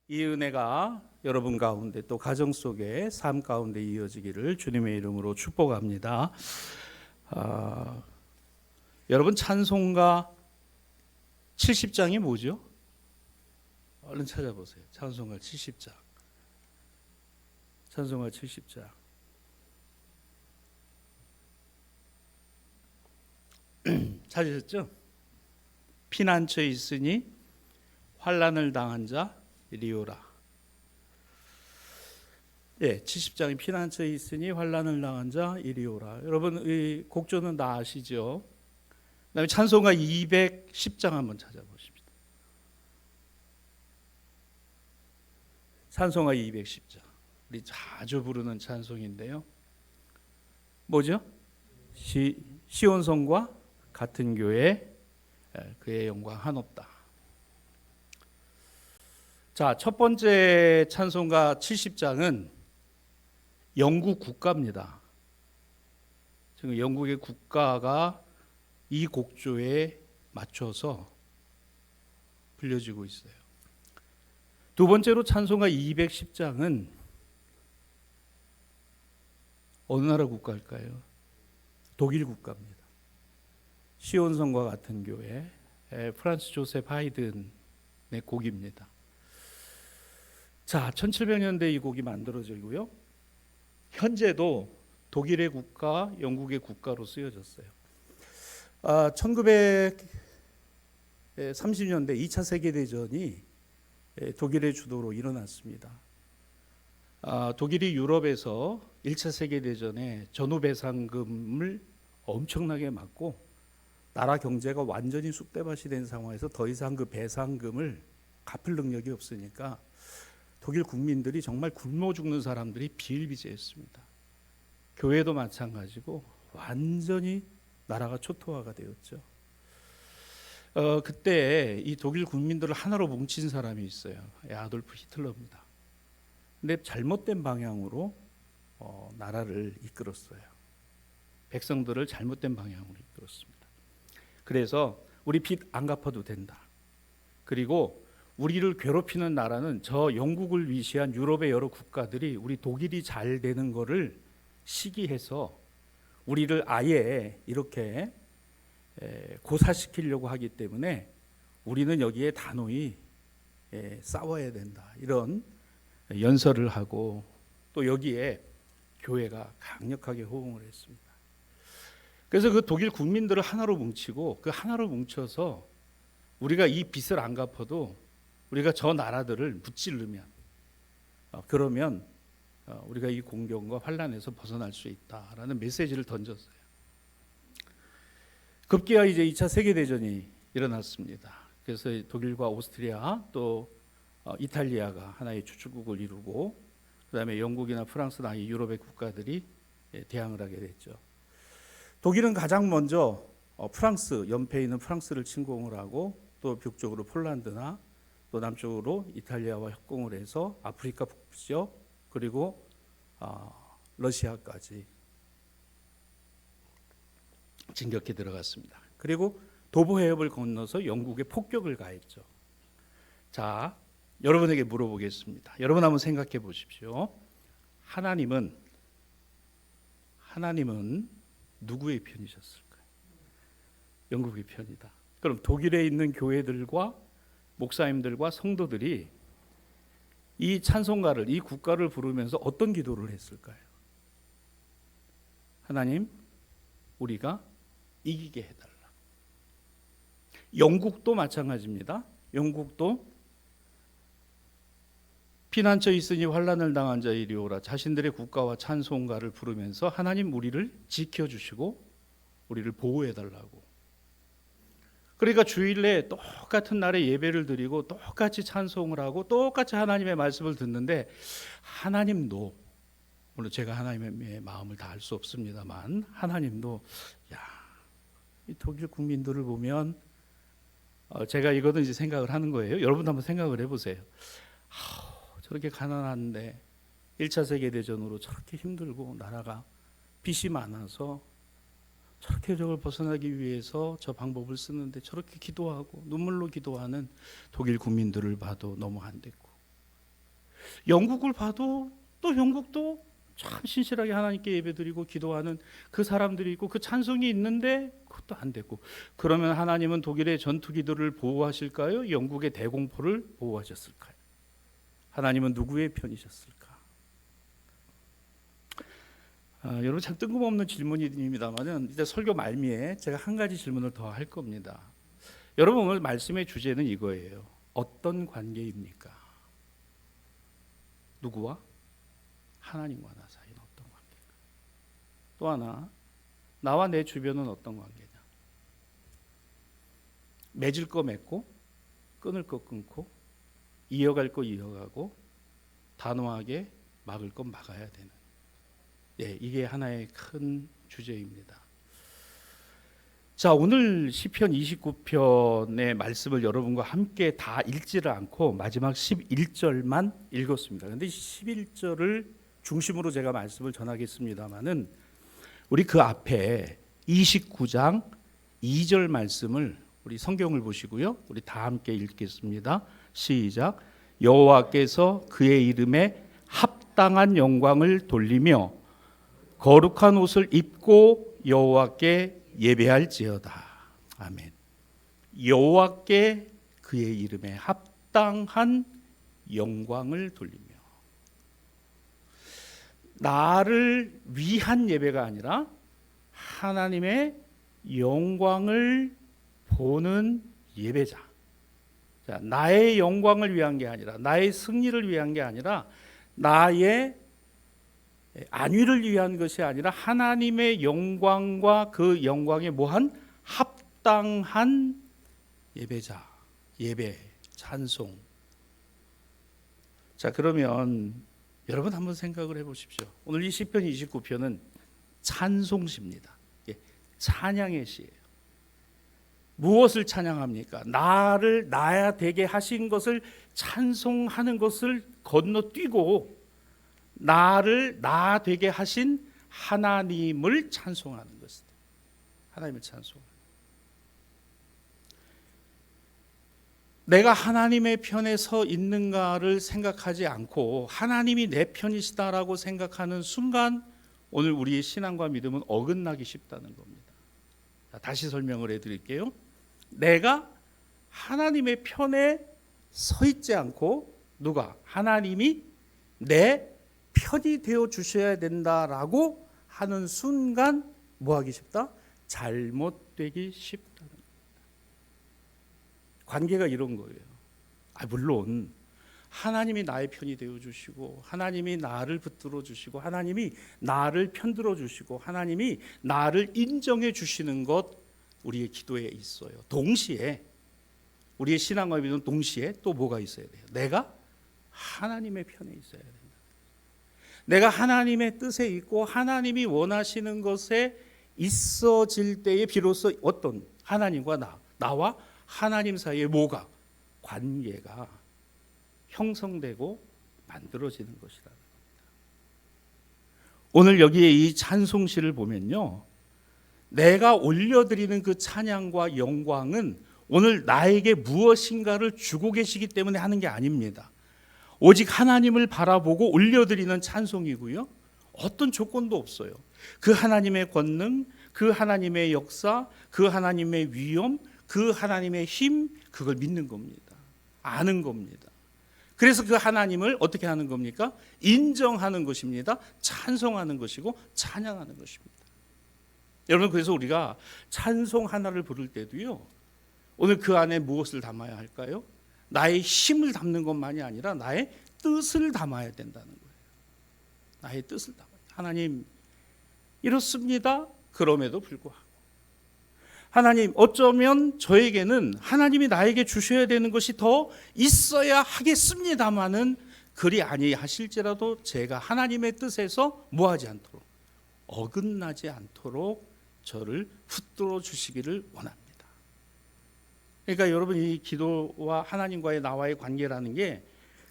이 은혜가 여러분 가운데 또 가정 속에 삶 가운데 이어지기를 주님의 이름으로 축복합니다. 아, 여러분 찬송가 70장이 뭐죠? 얼른 찾아보세요. 찬송가 70장. 찬송가 70장. 찾으셨죠? 피난처에 있으니 환난을 당한 자 이리 오라. 예, 70장이 피난처에 있으니 환난을 당한 자 이리 오라. 여러분 이 곡조는 다 아시죠? 그다음에 찬송가 210장 한번 찾아보십시다. 찬송가 210장. 우리 자주 부르는 찬송인데요. 뭐죠? 시온성과 같은 교회 그의 영광 한없다. 자, 첫 번째 찬송가 70장은 영국 국가입니다. 지금 영국의 국가가 이 곡조에 맞춰서 불려지고 있어요. 두 번째로 찬송가 210장은 어느 나라 국가일까요? 독일 국가입니다. 시온성과 같은 교회, 프란츠 조셉 하이든의 곡입니다. 자, 1700년대 이 곡이 만들어지고요. 현재도 독일의 국가, 영국의 국가로 쓰여졌어요. 1930년대 2차 세계대전이 독일의 주도로 일어났습니다. 독일이 유럽에서 1차 세계대전에 전후배상금을 엄청나게 맞고 나라 경제가 완전히 쑥대밭이 된 상황에서 더 이상 그 배상금을 갚을 능력이 없으니까 독일 국민들이 정말 굶어 죽는 사람들이 비일비재했습니다. 교회도 마찬가지고 완전히 나라가 초토화가 되었죠. 그때 이 독일 국민들을 하나로 뭉친 사람이 있어요. 아돌프 히틀러입니다. 근데 잘못된 방향으로 나라를 이끌었어요. 백성들을 잘못된 방향으로 이끌었습니다. 그래서 우리 빚 안 갚아도 된다. 그리고 우리를 괴롭히는 나라는 저 영국을 위시한 유럽의 여러 국가들이 우리 독일이 잘 되는 거를 시기해서 우리를 아예 이렇게 고사시키려고 하기 때문에 우리는 여기에 단호히 싸워야 된다. 이런 연설을 하고 또 여기에 교회가 강력하게 호응을 했습니다. 그래서 그 독일 국민들을 하나로 뭉치고 그 하나로 뭉쳐서 우리가 이 빚을 안 갚아도 우리가 저 나라들을 무찌르면 그러면 우리가 이 공경과 환난에서 벗어날 수 있다라는 메시지를 던졌어요. 급기야 이제 2차 세계대전이 일어났습니다. 그래서 독일과 오스트리아 또 이탈리아가 하나의 주축국을 이루고 그다음에 영국이나 프랑스나 이 유럽의 국가들이 대항을 하게 됐죠. 독일은 가장 먼저 프랑스 연패에 있는 프랑스를 침공을 하고 또 북쪽으로 폴란드나 또 남쪽으로 이탈리아와 협공을 해서 아프리카 북지역 그리고 러시아까지 진격해 들어갔습니다. 그리고 도보 해협을 건너서 영국에 폭격을 가했죠. 자, 여러분에게 물어보겠습니다. 여러분 한번 생각해 보십시오. 하나님은 누구의 편이셨을까요? 영국의 편이다. 그럼 독일에 있는 교회들과 목사님들과 성도들이 이 찬송가를 이 국가를 부르면서 어떤 기도를 했을까요? 하나님, 우리가 이기게 해달라. 영국도 마찬가지입니다. 영국도 피난처에 있으니 환난을 당한 자 이리 오라. 자신들의 국가와 찬송가를 부르면서 하나님 우리를 지켜주시고 우리를 보호해달라고. 그러니까 주일에 똑같은 날에 예배를 드리고 똑같이 찬송을 하고 똑같이 하나님의 말씀을 듣는데 하나님도 물론 제가 하나님의 마음을 다 알 수 없습니다만 하나님도 이 독일 국민들을 보면 제가 이거는 이제 생각을 하는 거예요. 여러분도 한번 생각을 해보세요. 저렇게 가난한데 1차 세계대전으로 저렇게 힘들고 나라가 빚이 많아서 저렇게 저걸 벗어나기 위해서 저 방법을 쓰는데 저렇게 기도하고 눈물로 기도하는 독일 국민들을 봐도 너무 안 됐고 영국을 봐도 또 영국도 참 신실하게 하나님께 예배드리고 기도하는 그 사람들이 있고 그 찬송이 있는데 그것도 안 되고, 그러면 하나님은 독일의 전투기들을 보호하실까요? 영국의 대공포를 보호하셨을까요? 하나님은 누구의 편이셨을까? 여러분 참 뜬금없는 질문입니다만은 이제 설교 말미에 제가 한 가지 질문을 더 할 겁니다. 여러분 오늘 말씀의 주제는 이거예요. 어떤 관계입니까? 누구와? 하나님과 나 사이는 어떤 관계일까? 또 하나, 나와 내 주변은 어떤 관계냐? 맺을 거 맺고 끊을 거 끊고 이어갈 거 이어가고 단호하게 막을 건 막아야 되는, 이게 하나의 큰 주제입니다. 자, 오늘 시편 29편의 말씀을 여러분과 함께 다 읽지를 않고 마지막 11절만 읽었습니다. 그런데 11절을 중심으로 제가 말씀을 전하겠습니다마는 우리 그 앞에 29장 2절 말씀을, 우리 성경을 보시고요, 우리 다 함께 읽겠습니다. 시작. 여호와께서 그의 이름에 합당한 영광을 돌리며 거룩한 옷을 입고 여호와께 예배할지어다. 아멘. 여호와께 그의 이름에 합당한 영광을 돌리며, 나를 위한 예배가 아니라 하나님의 영광을 보는 예배자. 자, 나의 영광을 위한 게 아니라, 나의 승리를 위한 게 아니라, 나의 안위를 위한 것이 아니라 하나님의 영광과 그 영광에 뭐한 합당한 예배자, 예배, 찬송. 자, 그러면 여러분 한번 생각을 해보십시오. 오늘 이 시편 29편은 찬송시입니다. 찬양의 시예요. 무엇을 찬양합니까? 나를 나야 되게 하신 것을 찬송하는 것을 건너뛰고 나를 나 되게 하신 하나님을 찬송하는 것이다. 하나님을 찬송하는. 내가 하나님의 편에 서 있는가를 생각하지 않고 하나님이 내 편이시다라고 생각하는 순간 오늘 우리의 신앙과 믿음은 어긋나기 쉽다는 겁니다. 다시 설명을 해드릴게요. 내가 하나님의 편에 서 있지 않고, 누가? 하나님이 내 편이 되어 주셔야 된다라고 하는 순간 뭐하기 쉽다? 잘못되기 쉽다는 겁니다. 관계가 이런 거예요. 물론 하나님이 나의 편이 되어 주시고 하나님이 나를 붙들어 주시고 하나님이 나를 편들어 주시고 하나님이 나를 인정해 주시는 것 우리의 기도에 있어요. 동시에 우리의 신앙과 믿음은 동시에 또 뭐가 있어야 돼요? 내가 하나님의 편에 있어야 된다. 내가 하나님의 뜻에 있고 하나님이 원하시는 것에 있어질 때에 비로소 어떤 하나님과 나와 하나님 사이에 뭐가? 관계가 형성되고 만들어지는 것이라는 겁니다. 오늘 여기에 이 찬송시를 보면요, 내가 올려드리는 그 찬양과 영광은 오늘 나에게 무엇인가를 주고 계시기 때문에 하는 게 아닙니다. 오직 하나님을 바라보고 올려드리는 찬송이고요, 어떤 조건도 없어요. 그 하나님의 권능, 그 하나님의 역사, 그 하나님의 위엄, 그 하나님의 힘, 그걸 믿는 겁니다. 아는 겁니다. 그래서 그 하나님을 어떻게 하는 겁니까? 인정하는 것입니다. 찬송하는 것이고 찬양하는 것입니다. 여러분, 그래서 우리가 찬송 하나를 부를 때도요, 오늘 그 안에 무엇을 담아야 할까요? 나의 힘을 담는 것만이 아니라 나의 뜻을 담아야 된다는 거예요. 나의 뜻을 담아야 돼요. 하나님, 이렇습니다. 그럼에도 불구하고 하나님, 어쩌면 저에게는 하나님이 나에게 주셔야 되는 것이 더 있어야 하겠습니다마는 그리 아니하실지라도 제가 하나님의 뜻에서 뭐하지 않도록, 어긋나지 않도록 저를 붙들어 주시기를 원합니다. 그러니까 여러분, 이 기도와 하나님과의 나와의 관계라는 게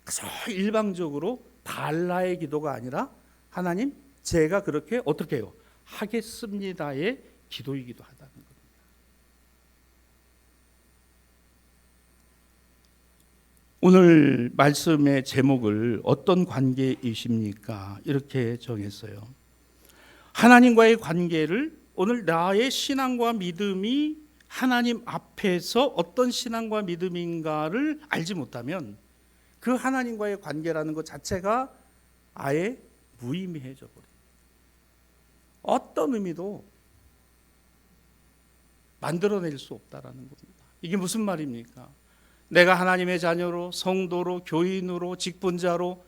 그저 일방적으로 달라의 기도가 아니라 하나님, 제가 그렇게 어떻게 해요? 하겠습니다의 기도이기도 하다는 겁니다. 오늘 말씀의 제목을 어떤 관계이십니까? 이렇게 정했어요. 하나님과의 관계를 오늘 나의 신앙과 믿음이 하나님 앞에서 어떤 신앙과 믿음인가를 알지 못하면 그 하나님과의 관계라는 것 자체가 아예 무의미해져 버려요. 어떤 의미도 만들어낼 수 없다라는 겁니다. 이게 무슨 말입니까? 내가 하나님의 자녀로, 성도로, 교인으로, 직분자로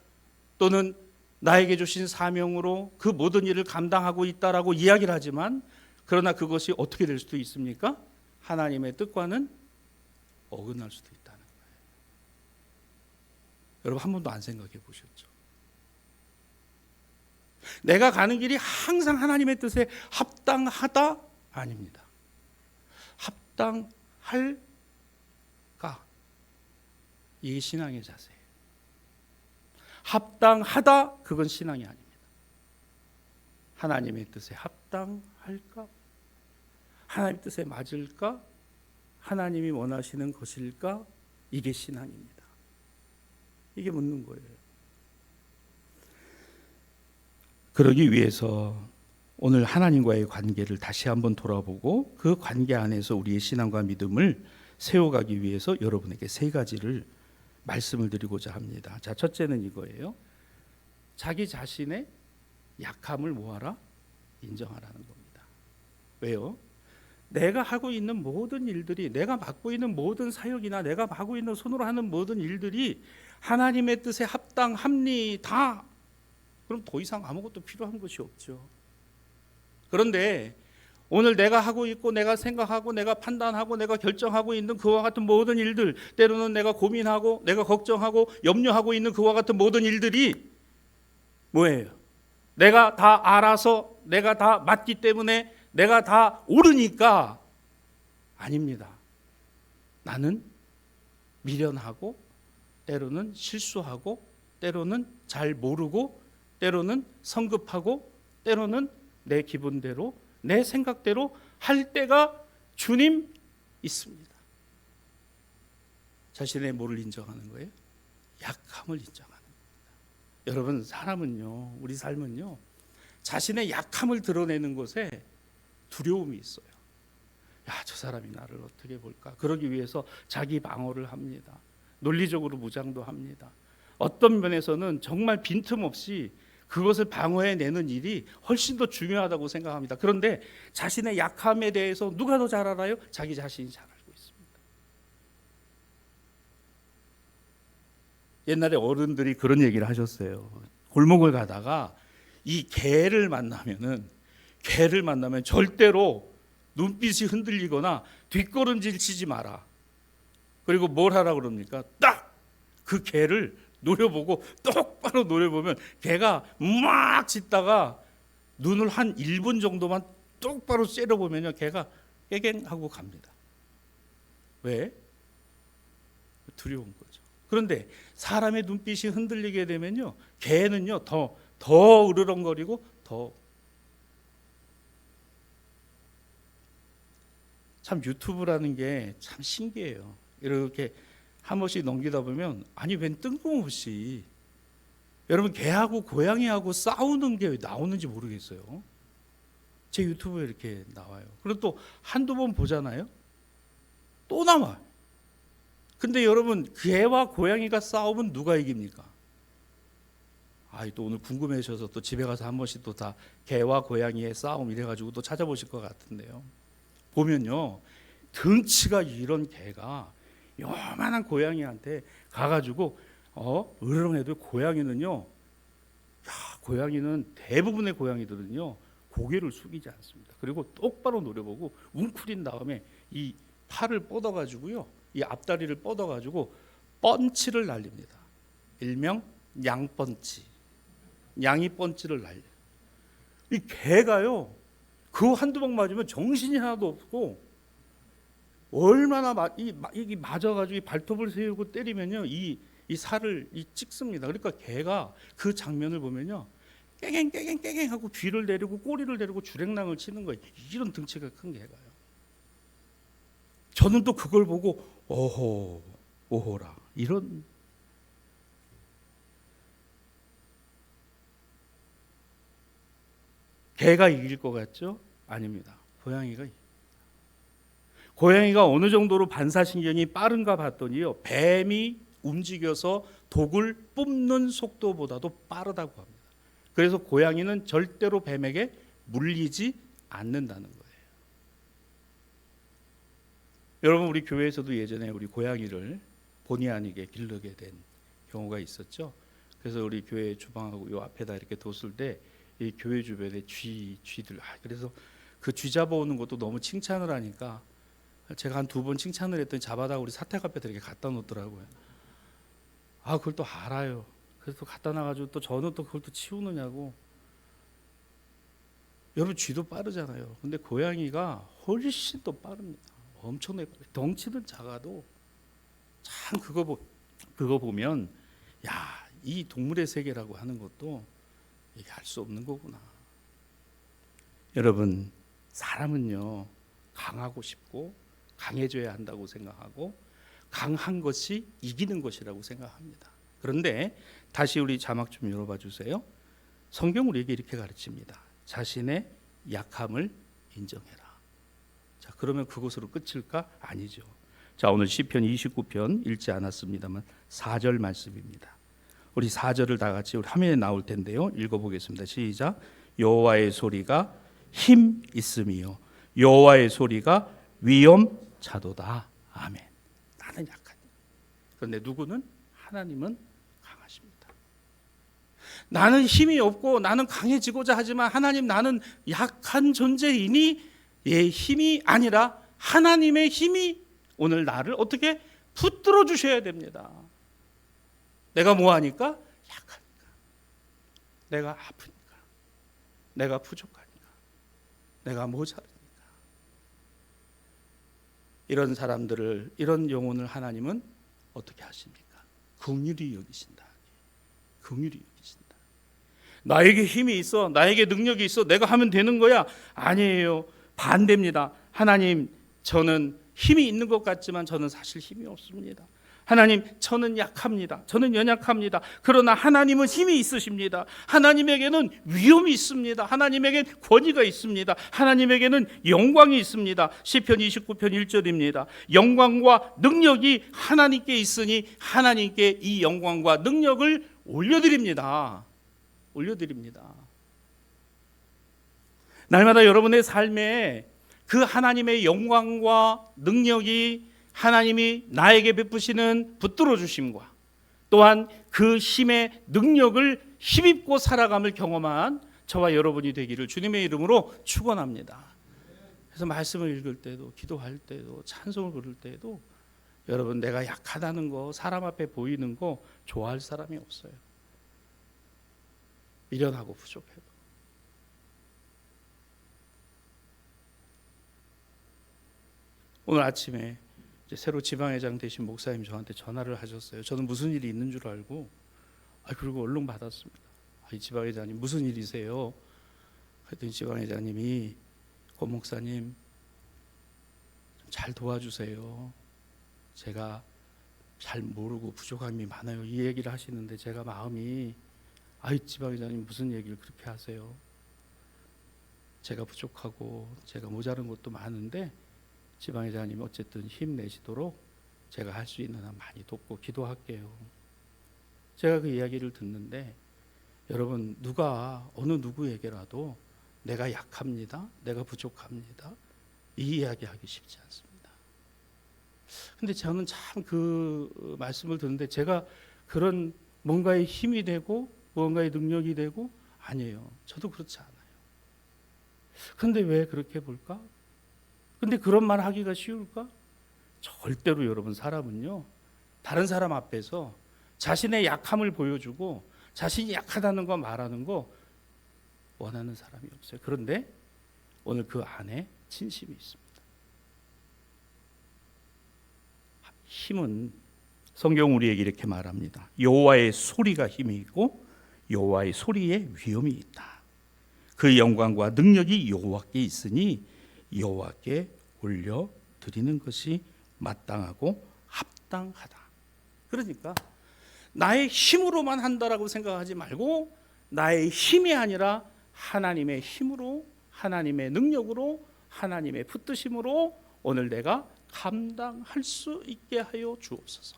또는 나에게 주신 사명으로 그 모든 일을 감당하고 있다라고 이야기를 하지만 그러나 그것이 어떻게 될 수도 있습니까? 하나님의 뜻과는 어긋날 수도 있다는 거예요. 여러분 한 번도 안 생각해 보셨죠? 내가 가는 길이 항상 하나님의 뜻에 합당하다? 아닙니다. 합당할까? 이게 신앙의 자세예요. 합당하다? 그건 신앙이 아닙니다. 하나님의 뜻에 합당할까? 하나님의 뜻에 맞을까? 하나님이 원하시는 것일까? 이게 신앙입니다. 이게 묻는 거예요. 그러기 위해서 오늘 하나님과의 관계를 다시 한번 돌아보고 그 관계 안에서 우리의 신앙과 믿음을 세워가기 위해서 여러분에게 세 가지를 말씀을 드리고자 합니다. 자, 첫째는 이거예요. 자기 자신의 약함을 뭐하라? 인정하라는 겁니다. 왜요? 내가 하고 있는 모든 일들이, 내가 맡고 있는 모든 사역이나 내가 하고 있는 손으로 하는 모든 일들이 하나님의 뜻에 합당합니다. 그럼 더 이상 아무것도 필요한 것이 없죠. 그런데 오늘 내가 하고 있고 내가 생각하고 내가 판단하고 내가 결정하고 있는 그와 같은 모든 일들, 때로는 내가 고민하고 내가 걱정하고 염려하고 있는 그와 같은 모든 일들이 뭐예요? 내가 다 알아서 내가 다 맞기 때문에 내가 다 옳으니까 아닙니다. 나는 미련하고 때로는 실수하고 때로는 잘 모르고 때로는 성급하고 때로는 내 기분대로 내 생각대로 할 때가 주님 있습니다. 자신의 뭐를 인정하는 거예요? 약함을 인정하는 겁니다. 여러분 사람은요, 우리 삶은요, 자신의 약함을 드러내는 것에 두려움이 있어요. 야, 저 사람이 나를 어떻게 볼까? 그러기 위해서 자기 방어를 합니다. 논리적으로 무장도 합니다. 어떤 면에서는 정말 빈틈없이 그것을 방어해내는 일이 훨씬 더 중요하다고 생각합니다. 그런데 자신의 약함에 대해서 누가 더 잘 알아요? 자기 자신이 잘 알고 있습니다. 옛날에 어른들이 그런 얘기를 하셨어요. 골목을 가다가 이 개를 만나면 절대로 눈빛이 흔들리거나 뒷걸음질 치지 마라. 그리고 뭘 하라고 그럽니까? 딱 그 개를 노려보고 똑바로 노려보면 개가 막 짖다가 눈을 한 1분 정도만 똑바로 째려보면요, 개가 깨갱하고 갑니다. 왜? 두려운 거죠. 그런데 사람의 눈빛이 흔들리게 되면요, 개는요 더 으르렁거리고 더. 참 유튜브라는 게 참 신기해요. 이렇게 한 번씩 넘기다 보면 아니 웬 뜬금없이 여러분 개하고 고양이하고 싸우는 게 왜 나오는지 모르겠어요. 제 유튜브에 이렇게 나와요. 그리고 또 한두 번 보잖아요. 또 나와요. 근데 여러분 개와 고양이가 싸우면 누가 이깁니까? 또 오늘 궁금해하셔서 또 집에 가서 한 번씩 또 다 개와 고양이의 싸움 이래가지고 또 찾아보실 것 같은데요. 보면요, 등치가 이런 개가 요만한 고양이한테 가가지고 으르렁해도 고양이는요, 고양이는 대부분의 고양이들은요 고개를 숙이지 않습니다. 그리고 똑바로 노려보고 웅크린 다음에 이 팔을 뻗어가지고요, 이 앞다리를 뻗어가지고 펀치를 날립니다. 일명 양펀치, 양이 펀치를 날려요. 이 개가요, 그 한두 방 맞으면 정신이 하나도 없고 얼마나 이게 맞아가지고 이 발톱을 세우고 때리면요, 이 살을 찍습니다. 그러니까 개가 그 장면을 보면요, 깨갱 하고 귀를 내리고 꼬리를 내리고 주랭랑을 치는 거예요. 이런 등치가 큰 개가요. 저는 또 그걸 보고 오호라 이런 개가 이길 것 같죠? 아닙니다. 고양이가 이깁니다. 고양이가 어느 정도로 반사신경이 빠른가 봤더니요, 뱀이 움직여서 독을 뿜는 속도보다도 빠르다고 합니다. 그래서 고양이는 절대로 뱀에게 물리지 않는다는 거예요. 여러분, 우리 교회에서도 예전에 우리 고양이를 본의 아니게 기르게 된 경우가 있었죠. 그래서 우리 교회 주방하고 요 앞에다 이렇게 뒀을 때 이 교회 주변에 쥐들, 그래서 그 쥐 잡아오는 것도 너무 칭찬을 하니까 제가 한 2번 칭찬을 했더니 잡아다가 우리 사택 앞에다 이렇게 갖다 놓더라고요. 그걸 또 알아요. 그래서 또 갖다 놔가지고 또 저는 또 그걸 또 치우느냐고. 여러분, 쥐도 빠르잖아요. 근데 고양이가 훨씬 더 빠릅니다. 엄청나게 빠르요. 덩치는 작아도 참 그거 보면, 야, 이 동물의 세계라고 하는 것도 이게 알 수 없는 거구나. 여러분, 사람은요, 강하고 싶고 강해져야 한다고 생각하고 강한 것이 이기는 것이라고 생각합니다. 그런데 다시 우리 자막 좀 열어봐 주세요. 성경 우리에게 이렇게 가르칩니다. 자신의 약함을 인정해라. 자, 그러면 그것으로 끝일까? 아니죠. 자, 오늘 시편 29편 읽지 않았습니다만 4절 말씀입니다. 우리 4절을 다 같이 우리 화면에 나올 텐데요, 읽어보겠습니다. 시작. 여호와의 소리가 힘 있음이요 여호와의 소리가 위엄차도다. 아멘. 나는 약하니. 그런데 누구는? 하나님은 강하십니다. 나는 힘이 없고 나는 강해지고자 하지만 하나님, 나는 약한 존재이니 의 힘이 아니라 하나님의 힘이 오늘 나를 어떻게 붙들어 주셔야 됩니다. 내가 뭐하니까? 약하니까. 내가 아프니까. 내가 부족하니까. 내가 모자르니까. 이런 사람들을, 이런 영혼을 하나님은 어떻게 하십니까? 긍휼히 여기신다. 긍휼히 여기신다. 나에게 힘이 있어, 나에게 능력이 있어, 내가 하면 되는 거야? 아니에요. 반대입니다. 하나님, 저는 힘이 있는 것 같지만 저는 사실 힘이 없습니다. 하나님, 저는 약합니다. 저는 연약합니다. 그러나 하나님은 힘이 있으십니다. 하나님에게는 위엄이 있습니다. 하나님에게는 권위가 있습니다. 하나님에게는 영광이 있습니다. 시편 29편 1절입니다. 영광과 능력이 하나님께 있으니 하나님께 이 영광과 능력을 올려드립니다. 올려드립니다. 날마다 여러분의 삶에 그 하나님의 영광과 능력이, 하나님이 나에게 베푸시는 붙들어 주심과 또한 그 힘의 능력을 힘입고 살아감을 경험한 저와 여러분이 되기를 주님의 이름으로 축원합니다. 그래서 말씀을 읽을 때도, 기도할 때도, 찬송을 부를 때도 여러분, 내가 약하다는 거, 사람 앞에 보이는 거 좋아할 사람이 없어요. 미련하고 부족해도. 오늘 아침에 이제 새로 지방회장 되신 목사님 저한테 전화를 하셨어요. 저는 무슨 일이 있는 줄 알고, 그리고 얼른 받았습니다. 이 지방회장님 무슨 일이세요? 그랬더니 지방회장님이, 고 목사님 잘 도와주세요. 제가 잘 모르고 부족함이 많아요. 이 얘기를 하시는데 제가 마음이, 지방회장님 무슨 얘기를 그렇게 하세요? 제가 부족하고 제가 모자른 것도 많은데 지방회장님 어쨌든 힘내시도록 제가 할 수 있는 한 많이 돕고 기도할게요. 제가 그 이야기를 듣는데, 여러분, 누가 어느 누구에게라도 내가 약합니다, 내가 부족합니다, 이 이야기 하기 쉽지 않습니다. 근데 저는 참 그 말씀을 듣는데, 제가 그런 뭔가의 힘이 되고 뭔가의 능력이 되고, 아니에요. 저도 그렇지 않아요. 근데 왜 그렇게 볼까? 근데 그런 말 하기가 쉬울까? 절대로 여러분, 사람은요, 다른 사람 앞에서 자신의 약함을 보여주고 자신이 약하다는 거 말하는 거 원하는 사람이 없어요. 그런데 오늘 그 안에 진심이 있습니다. 힘은, 성경 우리에게 이렇게 말합니다. 여호와의 소리가 힘이 있고 여호와의 소리에 위엄이 있다. 그 영광과 능력이 여호와께 있으니 여호와께 올려드리는 것이 마땅하고 합당하다. 그러니까 나의 힘으로만 한다라고 생각하지 말고, 나의 힘이 아니라 하나님의 힘으로, 하나님의 능력으로, 하나님의 붙드심으로 오늘 내가 감당할 수 있게 하여 주옵소서.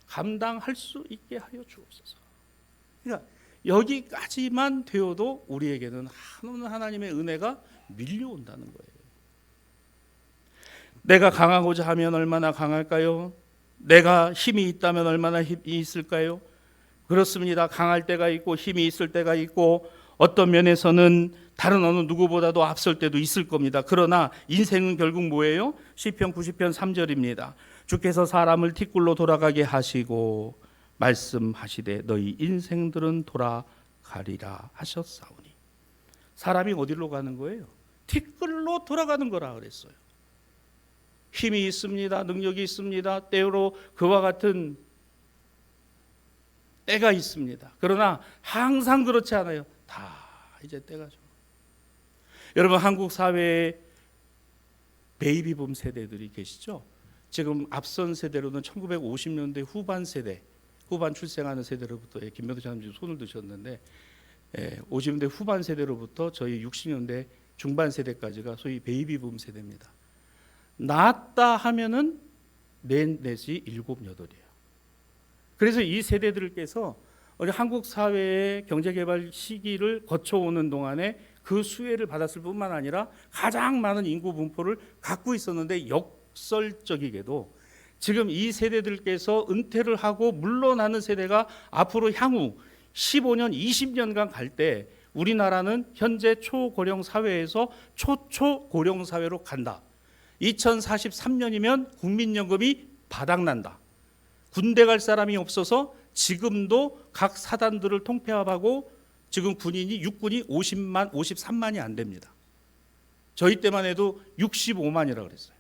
감당할 수 있게 하여 주옵소서. 그러니까 여기까지만 되어도 우리에게는 하나님의 은혜가 밀려온다는 거예요. 내가 강하고자 하면 얼마나 강할까요? 내가 힘이 있다면 얼마나 힘이 있을까요? 그렇습니다. 강할 때가 있고 힘이 있을 때가 있고 어떤 면에서는 다른 어느 누구보다도 앞설 때도 있을 겁니다. 그러나 인생은 결국 뭐예요? 시편 90편 3절입니다. 주께서 사람을 티끌로 돌아가게 하시고 말씀하시되 너희 인생들은 돌아가리라 하셨사오니. 사람이 어디로 가는 거예요? 티끌로 돌아가는 거라 그랬어요. 힘이 있습니다. 능력이 있습니다. 때로 그와 같은 때가 있습니다. 그러나 항상 그렇지 않아요. 다 이제 때가 좀. 여러분, 한국 사회에 베이비붐 세대들이 계시죠? 지금 앞선 세대로는 1950년대 후반 세대, 후반 출생하는 세대로부터 김명도 장님 손을 드셨는데 50년대 후반 세대로부터 저희 60년대 중반 세대까지가 소위 베이비붐 세대입니다. 낳았다 하면은 넷이 7, 8이에요. 그래서 이 세대들께서 우리 한국 사회의 경제개발 시기를 거쳐오는 동안에 그 수혜를 받았을 뿐만 아니라 가장 많은 인구 분포를 갖고 있었는데 역설적이게도 지금 이 세대들께서 은퇴를 하고 물러나는 세대가 앞으로 향후 15년, 20년간 갈 때 우리나라는 현재 초고령 사회에서 초초고령 사회로 간다. 2043년이면 국민연금이 바닥난다. 군대 갈 사람이 없어서 지금도 각 사단들을 통폐합하고 지금 군인이 육군이 50만, 53만이 안 됩니다. 저희 때만 해도 65만이라고 그랬어요.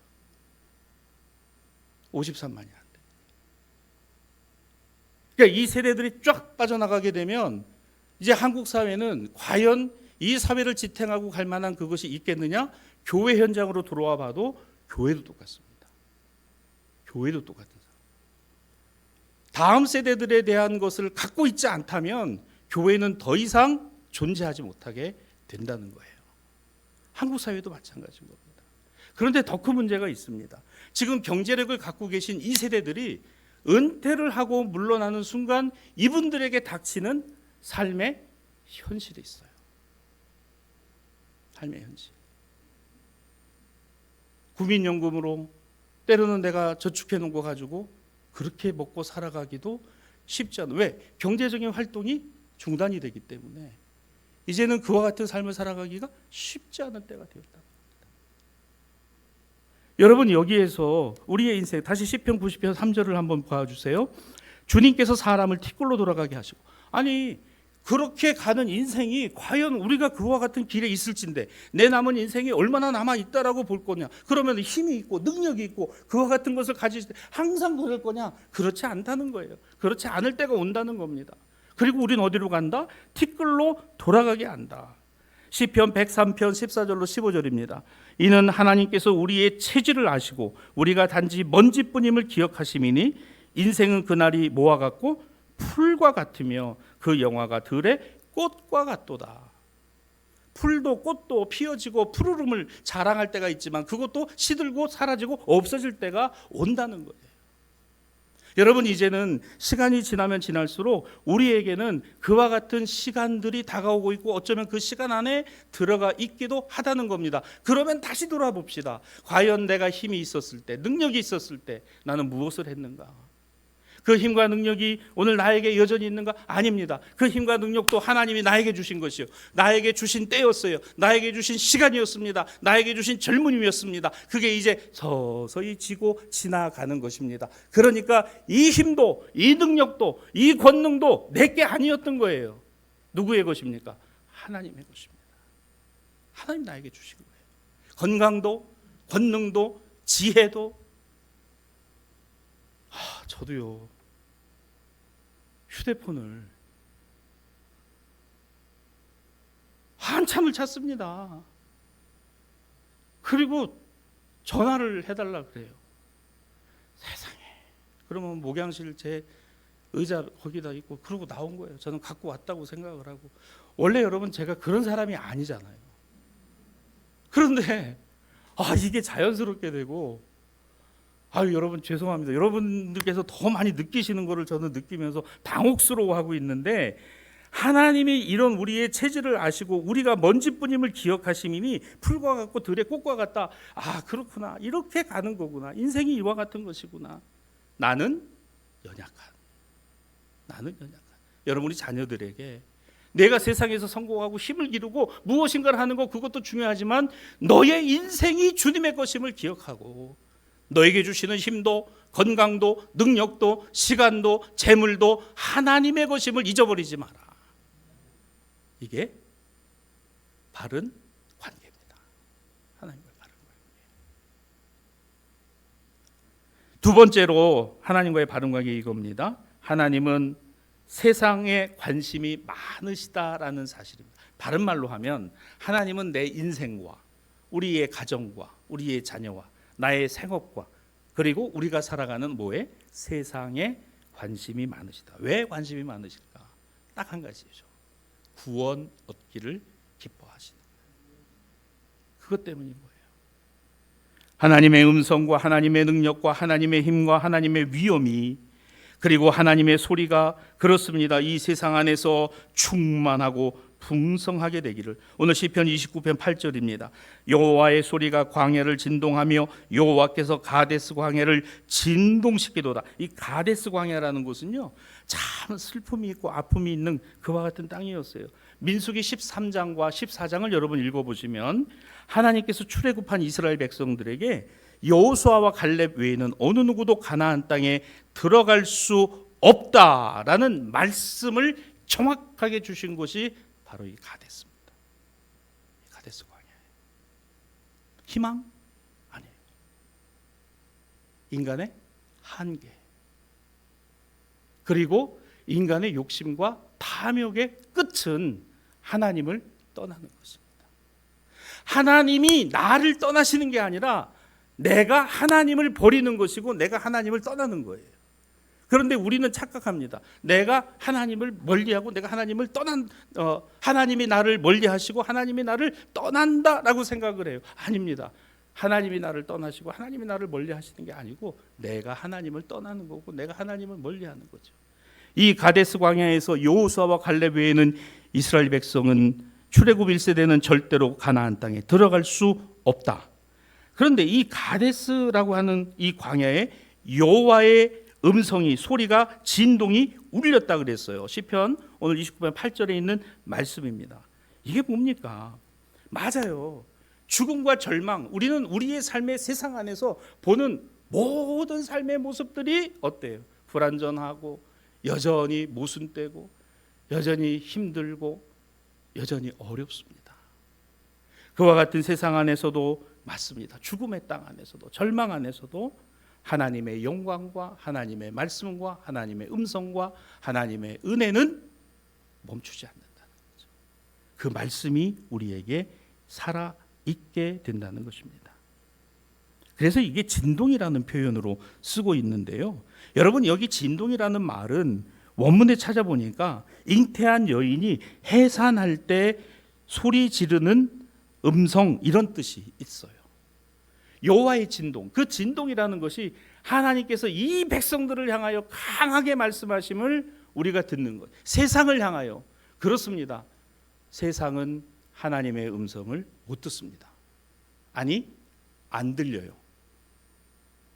53만이 안 돼. 그러니까 이 세대들이 쫙 빠져나가게 되면 이제 한국 사회는 과연 이 사회를 지탱하고 갈 만한 그것이 있겠느냐? 교회 현장으로 들어와 봐도 교회도 똑같습니다. 교회도 똑같은 사람. 다음 세대들에 대한 것을 갖고 있지 않다면 교회는 더 이상 존재하지 못하게 된다는 거예요. 한국 사회도 마찬가지인 겁니다. 그런데 더 큰 문제가 있습니다. 지금 경제력을 갖고 계신 이 세대들이 은퇴를 하고 물러나는 순간 이분들에게 닥치는 삶의 현실이 있어요. 삶의 현실. 국민연금으로 때로는 내가 저축해 놓은 거 가지고 그렇게 먹고 살아가기도 쉽지 않아요. 왜? 경제적인 활동이 중단이 되기 때문에 이제는 그와 같은 삶을 살아가기가 쉽지 않은 때가 되었다. 여러분, 여기에서 우리의 인생, 다시 시편 90편 3절을 한번 봐주세요. 주님께서 사람을 티끌로 돌아가게 하시고. 아니, 그렇게 가는 인생이 과연 우리가 그와 같은 길에 있을진데 내 남은 인생이 얼마나 남아 있다라고 볼 거냐? 그러면 힘이 있고 능력이 있고 그와 같은 것을 가질 때 항상 그럴 거냐? 그렇지 않다는 거예요. 그렇지 않을 때가 온다는 겁니다. 그리고 우리는 어디로 간다? 티끌로 돌아가게 한다. 시편 103편 14절로 15절입니다. 이는 하나님께서 우리의 체질을 아시고 우리가 단지 먼지뿐임을 기억하심이니 인생은 그날이 뭐와 같고 풀과 같으며 그 영화가 들의 꽃과 같도다. 풀도 꽃도 피어지고 푸르름을 자랑할 때가 있지만 그것도 시들고 사라지고 없어질 때가 온다는 거예요. 여러분, 이제는 시간이 지나면 지날수록 우리에게는 그와 같은 시간들이 다가오고 있고 어쩌면 그 시간 안에 들어가 있기도 하다는 겁니다. 그러면 다시 돌아봅시다. 과연 내가 힘이 있었을 때, 능력이 있었을 때 나는 무엇을 했는가? 그 힘과 능력이 오늘 나에게 여전히 있는가? 아닙니다. 그 힘과 능력도 하나님이 나에게 주신 것이요, 나에게 주신 때였어요. 나에게 주신 시간이었습니다. 나에게 주신 젊음이었습니다. 그게 이제 서서히 지고 지나가는 것입니다. 그러니까 이 힘도 이 능력도 이 권능도 내게 아니었던 거예요. 누구의 것입니까? 하나님의 것입니다. 하나님 나에게 주신 거예요. 건강도 권능도 지혜도. 저도요, 휴대폰을 한참을 찾습니다. 그리고 전화를 해달라 그래요. 세상에. 그러면 목양실 제 의자 거기다 있고 그러고 나온 거예요. 저는 갖고 왔다고 생각을 하고. 원래 여러분 제가 그런 사람이 아니잖아요. 그런데 이게 자연스럽게 되고, 여러분 죄송합니다. 여러분들께서 더 많이 느끼시는 거를 저는 느끼면서 당혹스러워하고 있는데, 하나님이 이런 우리의 체질을 아시고 우리가 먼지뿐임을 기억하심이니 풀과 같고 들의 꽃과 같다. 그렇구나. 이렇게 가는 거구나. 인생이 이와 같은 것이구나. 나는 연약한. 여러분, 우리 자녀들에게 내가 세상에서 성공하고 힘을 기르고 무엇인가를 하는 거, 그것도 중요하지만 너의 인생이 주님의 것임을 기억하고, 너에게 주시는 힘도 건강도 능력도 시간도 재물도 하나님의 것임을 잊어버리지 마라. 이게 바른 관계입니다. 하나님과의 바른 관계. 두 번째로 하나님과의 바른 관계 이겁니다. 하나님은 세상에 관심이 많으시다라는 사실입니다. 바른 말로 하면 하나님은 내 인생과 우리의 가정과 우리의 자녀와 나의 생업과 그리고 우리가 살아가는 세상에 관심이 많으시다. 왜 관심이 많으실까? 딱 한 가지죠. 구원 얻기를 기뻐하시는 거예요. 그것 때문인 거예요. 하나님의 음성과 하나님의 능력과 하나님의 힘과 하나님의 위엄이, 그리고 하나님의 소리가 그렇습니다. 이 세상 안에서 충만하고 풍성하게 되기를. 오늘 시편 29편 8절입니다. 여호와의 소리가 광야를 진동하며 여호와께서 가데스 광야를 진동시키도다. 이 가데스 광야라는 곳은요, 참 슬픔이 있고 아픔이 있는 그와 같은 땅이었어요. 민수기 13장과 14장을 여러분 읽어보시면 하나님께서 출애굽한 이스라엘 백성들에게 여호수아와 갈렙 외에는 어느 누구도 가나안 땅에 들어갈 수 없다라는 말씀을 정확하게 주신 곳이 바로 이 가데스입니다. 가데스 광야예요. 희망? 아니에요. 인간의 한계, 그리고 인간의 욕심과 탐욕의 끝은 하나님을 떠나는 것입니다. 하나님이 나를 떠나시는 게 아니라 내가 하나님을 버리는 것이고 내가 하나님을 떠나는 거예요. 그런데 우리는 착각합니다. 내가 하나님을 멀리하고 내가 하나님을 하나님이 나를 멀리하시고 하나님이 나를 떠난다라고 생각을 해요. 아닙니다. 하나님이 나를 떠나시고 하나님이 나를 멀리하시는 게 아니고 내가 하나님을 떠나는 거고 내가 하나님을 멀리하는 거죠. 이 가데스 광야에서 여호수아와 갈렙 외에는 이스라엘 백성은 출애굽 1세대는 절대로 가나안 땅에 들어갈 수 없다. 그런데 이 가데스라고 하는 이 광야에 여호와의 음성이, 소리가, 진동이 울렸다 그랬어요. 시편 오늘 29편 8절에 있는 말씀입니다. 이게 뭡니까? 맞아요. 죽음과 절망, 우리는 우리의 삶의 세상 안에서 보는 모든 삶의 모습들이 어때요? 불완전하고 여전히 모순되고 여전히 힘들고 여전히 어렵습니다. 그와 같은 세상 안에서도 맞습니다. 죽음의 땅 안에서도 절망 안에서도 하나님의 영광과 하나님의 말씀과 하나님의 음성과 하나님의 은혜는 멈추지 않는다는 거죠. 그 말씀이 우리에게 살아있게 된다는 것입니다. 그래서 이게 진동이라는 표현으로 쓰고 있는데요. 여러분, 여기 진동이라는 말은 원문에 찾아보니까 잉태한 여인이 해산할 때 소리 지르는 음성, 이런 뜻이 있어요. 여호와의 진동, 그 진동이라는 것이 하나님께서 이 백성들을 향하여 강하게 말씀하심을 우리가 듣는 것. 세상을 향하여, 그렇습니다. 세상은 하나님의 음성을 못 듣습니다. 아니, 안 들려요.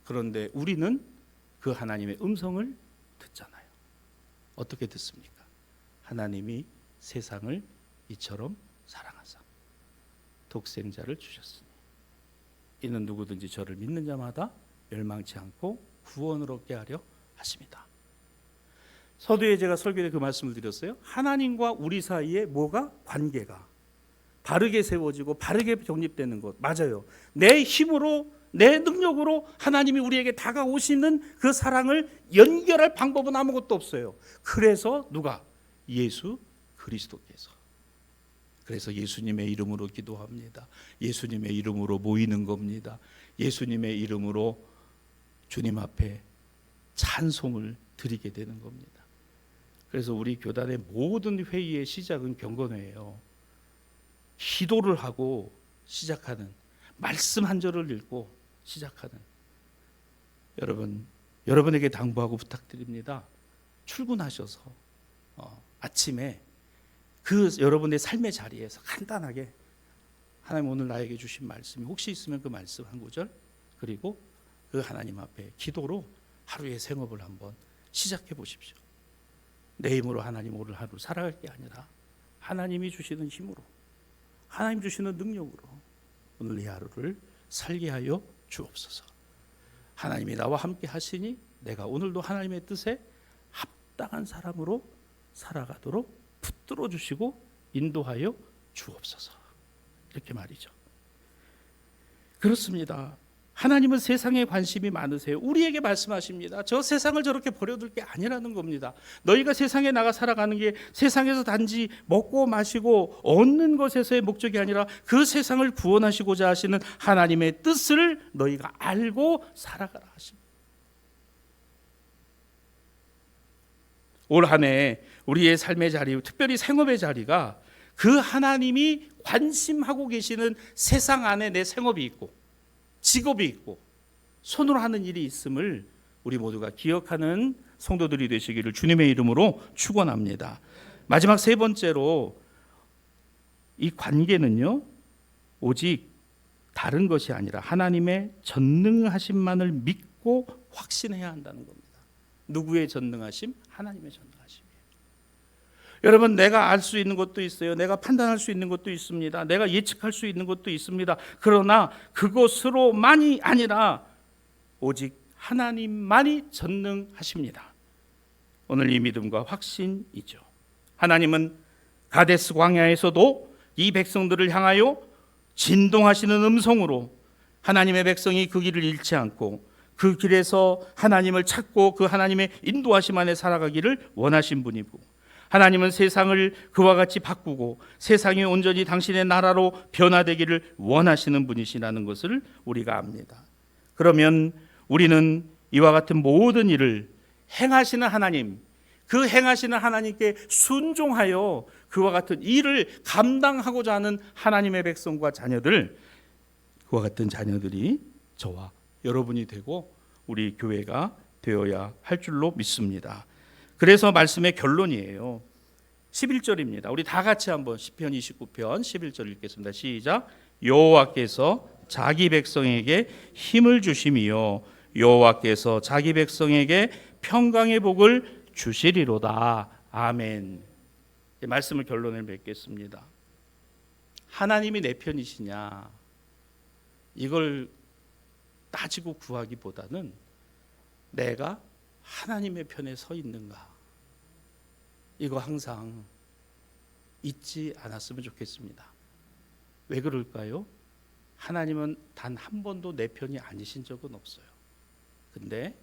그런데 우리는 그 하나님의 음성을 듣잖아요. 어떻게 듣습니까? 하나님이 세상을 이처럼 사랑하사 독생자를 주셨으니 이는 누구든지 저를 믿는 자마다 멸망치 않고 구원을 얻게 하려 하십니다. 서두에 제가 설교 때 그 말씀을 드렸어요. 하나님과 우리 사이에 뭐가? 관계가 바르게 세워지고 바르게 정립되는 것. 맞아요. 내 힘으로 내 능력으로 하나님이 우리에게 다가오시는 그 사랑을 연결할 방법은 아무것도 없어요. 그래서 누가? 예수 그리스도께서. 그래서 예수님의 이름으로 기도합니다. 예수님의 이름으로 모이는 겁니다. 예수님의 이름으로 주님 앞에 찬송을 드리게 되는 겁니다. 그래서 우리 교단의 모든 회의의 시작은 경건회예요. 기도를 하고 시작하는, 말씀 한 절을 읽고 시작하는. 여러분에게 당부하고 부탁드립니다. 출근하셔서 아침에 그 여러분의 삶의 자리에서 간단하게 하나님 오늘 나에게 주신 말씀이 혹시 있으면 그 말씀 한 구절, 그리고 그 하나님 앞에 기도로 하루의 생업을 한번 시작해 보십시오. 내 힘으로 하나님 오늘 하루 살아갈 게 아니라 하나님이 주시는 힘으로, 하나님 주시는 능력으로 오늘 이 하루를 살게 하여 주옵소서. 하나님이 나와 함께 하시니 내가 오늘도 하나님의 뜻에 합당한 사람으로 살아가도록 붙들어 주시고 인도하여 주옵소서. 이렇게 말이죠. 그렇습니다. 하나님은 세상에 관심이 많으세요. 우리에게 말씀하십니다. 저 세상을 저렇게 버려둘 게 아니라는 겁니다. 너희가 세상에 나가 살아가는 게 세상에서 단지 먹고 마시고 얻는 것에서의 목적이 아니라 그 세상을 구원하시고자 하시는 하나님의 뜻을 너희가 알고 살아가라 하십니다. 올 한 해 우리의 삶의 자리, 특별히 생업의 자리가 그 하나님이 관심하고 계시는 세상 안에 내 생업이 있고 직업이 있고 손으로 하는 일이 있음을 우리 모두가 기억하는 성도들이 되시기를 주님의 이름으로 축원합니다. 마지막 세 번째로, 이 관계는요 오직 다른 것이 아니라 하나님의 전능하심만을 믿고 확신해야 한다는 겁니다. 누구의 전능하심? 하나님의 전능하심이에요. 여러분, 내가 알 수 있는 것도 있어요. 내가 판단할 수 있는 것도 있습니다. 내가 예측할 수 있는 것도 있습니다. 그러나 그것으로만이 아니라 오직 하나님만이 전능하십니다. 오늘 이 믿음과 확신이죠. 하나님은 가데스 광야에서도 이 백성들을 향하여 진동하시는 음성으로 하나님의 백성이 그 길을 잃지 않고 그 길에서 하나님을 찾고 그 하나님의 인도하심 안에 살아가기를 원하신 분이고, 하나님은 세상을 그와 같이 바꾸고 세상이 온전히 당신의 나라로 변화되기를 원하시는 분이시라는 것을 우리가 압니다. 그러면 우리는 이와 같은 모든 일을 행하시는 하나님, 그 행하시는 하나님께 순종하여 그와 같은 일을 감당하고자 하는 하나님의 백성과 자녀들, 그와 같은 자녀들이 저와 여러분이 되고 우리 교회가 되어야 할 줄로 믿습니다. 그래서 말씀의 결론이에요. 11절입니다. 우리 다 같이 한번 시편 29편 11절 읽겠습니다. 시작. 여호와께서 자기 백성에게 힘을 주심이요 여호와께서 자기 백성에게 평강의 복을 주시리로다. 아멘. 말씀을 결론을 맺겠습니다. 하나님이 내 편이시냐, 이걸 따지고 구하기보다는 내가 하나님의 편에 서 있는가, 이거 항상 잊지 않았으면 좋겠습니다. 왜 그럴까요? 하나님은 단 한 번도 내 편이 아니신 적은 없어요. 근데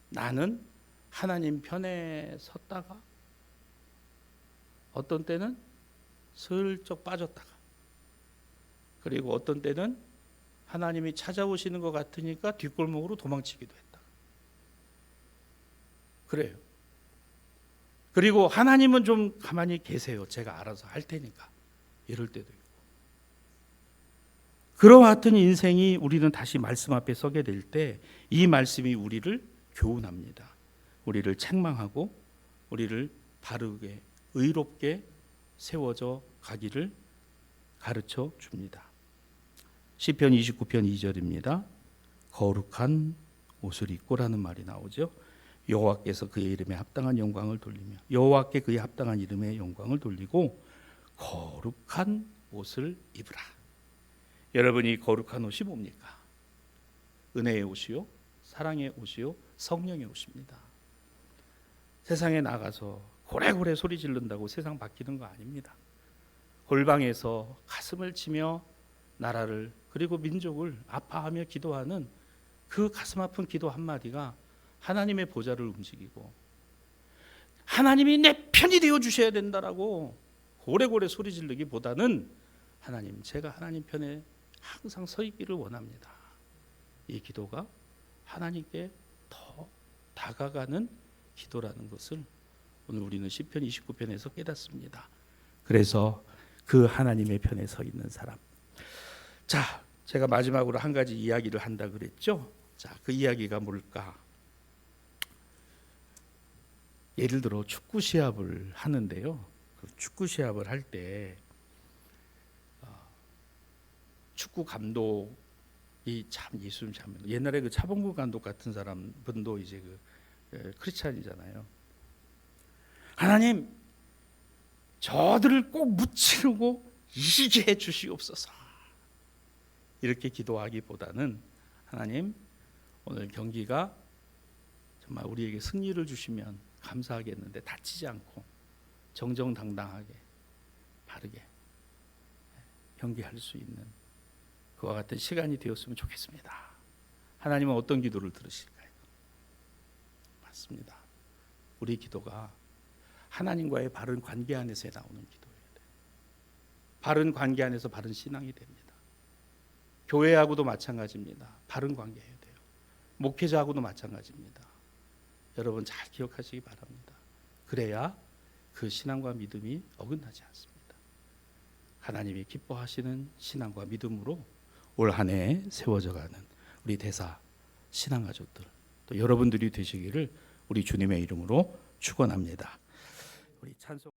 나는 하나님 편에 섰다가 어떤 때는 슬쩍 빠졌다가, 그리고 어떤 때는 하나님이 찾아오시는 것 같으니까 뒷골목으로 도망치기도 했다. 그래요. 그리고 하나님은 좀 가만히 계세요. 제가 알아서 할 테니까. 이럴 때도 있고. 그와 같은 인생이 우리는 다시 말씀 앞에 서게 될 때 이 말씀이 우리를 교훈합니다. 우리를 책망하고 우리를 바르게 의롭게 세워져 가기를 가르쳐 줍니다. 시편 29편 2절입니다. 거룩한 옷을 입고라는 말이 나오죠. 여호와께서 그의 이름에 합당한 영광을 돌리며, 여호와께 그의 합당한 이름에 영광을 돌리고 거룩한 옷을 입으라. 여러분이 거룩한 옷이 뭡니까? 은혜의 옷이요, 사랑의 옷이요, 성령의 옷입니다. 세상에 나가서 고래고래 소리 지른다고 세상 바뀌는 거 아닙니다. 골방에서 가슴을 치며 나라를 그리고 민족을 아파하며 기도하는 그 가슴 아픈 기도 한마디가 하나님의 보좌를 움직이고, 하나님이 내 편이 되어 주셔야 된다라고 고래고래 소리 지르기보다는 하나님, 제가 하나님 편에 항상 서 있기를 원합니다. 이 기도가 하나님께 더 다가가는 기도라는 것을 오늘 우리는 시편 29편에서 깨닫습니다. 그래서 그 하나님의 편에 서 있는 사람. 자, 제가 마지막으로 한 가지 이야기를 한다 그랬죠. 자, 그 이야기가 뭘까? 예를 들어 축구 시합을 하는데요. 그 축구 시합을 할 때 축구 감독이 참 예수님 참 옛날에 그 차범근 감독 같은 사람 분도 이제 그 크리스찬이잖아요. 하나님, 저들을 꼭 무찌르고 이기게 해 주시옵소서. 이렇게 기도하기보다는 하나님, 오늘 경기가 정말 우리에게 승리를 주시면 감사하겠는데 다치지 않고 정정당당하게 바르게 경기할 수 있는 그와 같은 시간이 되었으면 좋겠습니다. 하나님은 어떤 기도를 들으실까요? 맞습니다. 우리 기도가 하나님과의 바른 관계 안에서 나오는 기도예요. 바른 관계 안에서 바른 신앙이 됩니다. 교회하고도 마찬가지입니다. 바른 관계해야 돼요. 목회자하고도 마찬가지입니다. 여러분 잘 기억하시기 바랍니다. 그래야 그 신앙과 믿음이 어긋나지 않습니다. 하나님이 기뻐하시는 신앙과 믿음으로 올 한 해 세워져가는 우리 대사 신앙가족들 또 여러분들이 되시기를 우리 주님의 이름으로 축원합니다. 우리 찬송